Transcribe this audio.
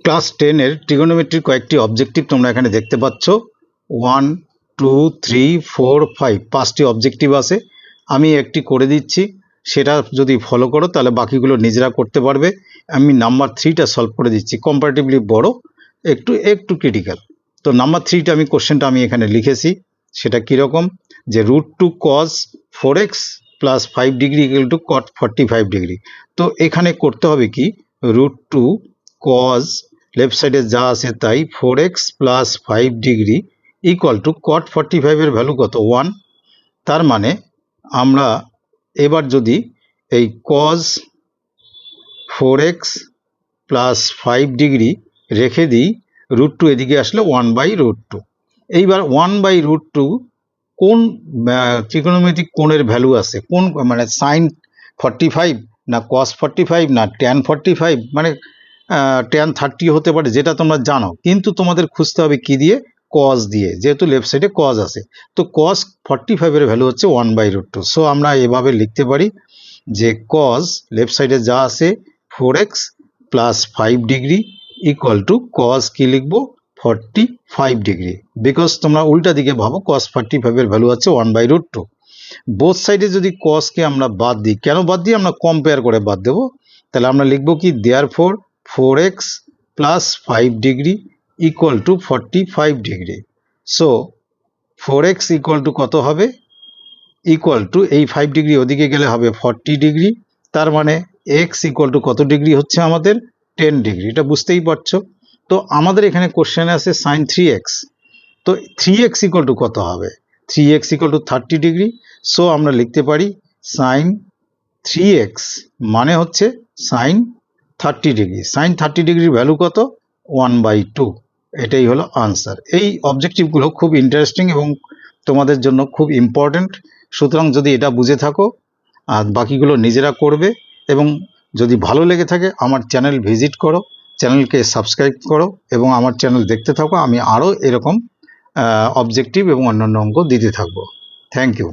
Class 10 এর ট্রিগোনোমেট্রির কয়েকটি objective তোমরা এখানে দেখতে পাচ্ছ। 1 2 3 4 5 পাঁচটি অবজেক্টিভ আছে। আমি একটি করে দিচ্ছি, সেটা যদি ফলো করো তাহলে বাকিগুলো নিজেরা করতে পারবে। আমি নাম্বার 3টা সলভ করে দিচ্ছি, কম্পারেটিভলি বড়, একটু ক্রিটিক্যাল। তো নাম্বার 3টা কোশ্চেনটা আমি এখানে লিখেছি। সেটা কীরকম, যে √2 cos 4x plus 5 degree equal to cot 45 degree. তো এখানে করতে হবে কি, √2 cos লেফট সাইডে যা আছে তাই 4x plus 5 degree equal to cot 45 এর ভ্যালু কত, 1। তার মানে আমরা এবার যদি এই cos 4x প্লাস 5 ডিগ্রি রেখে দিই, √2 এদিকে আসলে 1/√2। এইবার 1/√2 কোন ত্রিকোণমিতিক কোণের ভ্যালু আছে, কোন মানে sin 45 না cos 45 না tan 45, মানে tan 30 হতে পারে, যেটা তোমরা জানো। কিন্তু তোমাদের খুঁজতে হবে কি দিয়ে, cos দিয়ে, যেহেতু লেফট সাইডে cos আছে। তো cos 45 এর ভ্যালু হচ্ছে 1/√2। সো আমরা এভাবে লিখতে পারি যে cos লেফট সাইডে যা আছে 4x plus 5 degree equal to cos কি লিখবো, 45 ডিগ্রি। বিকজ তোমরা উল্টা দিকে ভাবো, cos 45 এর ভ্যালু হচ্ছে 1/√2। বোথ সাইডে যদি cosকে আমরা বাদ দিই, কেন বাদ দিই, আমরা কম্পেয়ার করে বাদ দেবো। তাহলে আমরা লিখবো কি, therefore 4x plus 5 degree equal to 45 degree. So 4x equal to কত হবে, ইকুয়াল টু এই 5 ডিগ্রি ওদিকে গেলে হবে 40 ডিগ্রি। তার মানে x ইকুয়াল টু কত ডিগ্রি হচ্ছে আমাদের, 10 ডিগ্রি। এটা বুঝতেই পারছো। তো আমাদের এখানে কোশ্চেনে আছে sin 3x। তো 3x ইকুয়াল টু কত হবে, 3x equal to 30 degree. So আমরা লিখতে পারি sin 3x মানে হচ্ছে sin 30 ডিগ্রি। sin 30 ডিগ্রির ভ্যালু কত, 1/2। এটাই হলো আনসার। এই অবজেক্টিভগুলো খুব ইন্টারেস্টিং এবং তোমাদের জন্য খুব ইম্পর্টেন্ট। সুতরাং যদি এটা বুঝে থাকো, আর বাকিগুলো নিজেরা করবে। এবং যদি ভালো লেগে থাকে আমার চ্যানেল ভিজিট করো, চ্যানেলকে সাবস্ক্রাইব করো এবং আমার চ্যানেল দেখতে থাকো। আমি আরও এরকম অবজেক্টিভ এবং অন্যান্য অঙ্ক দিতে থাকবো। Thank you.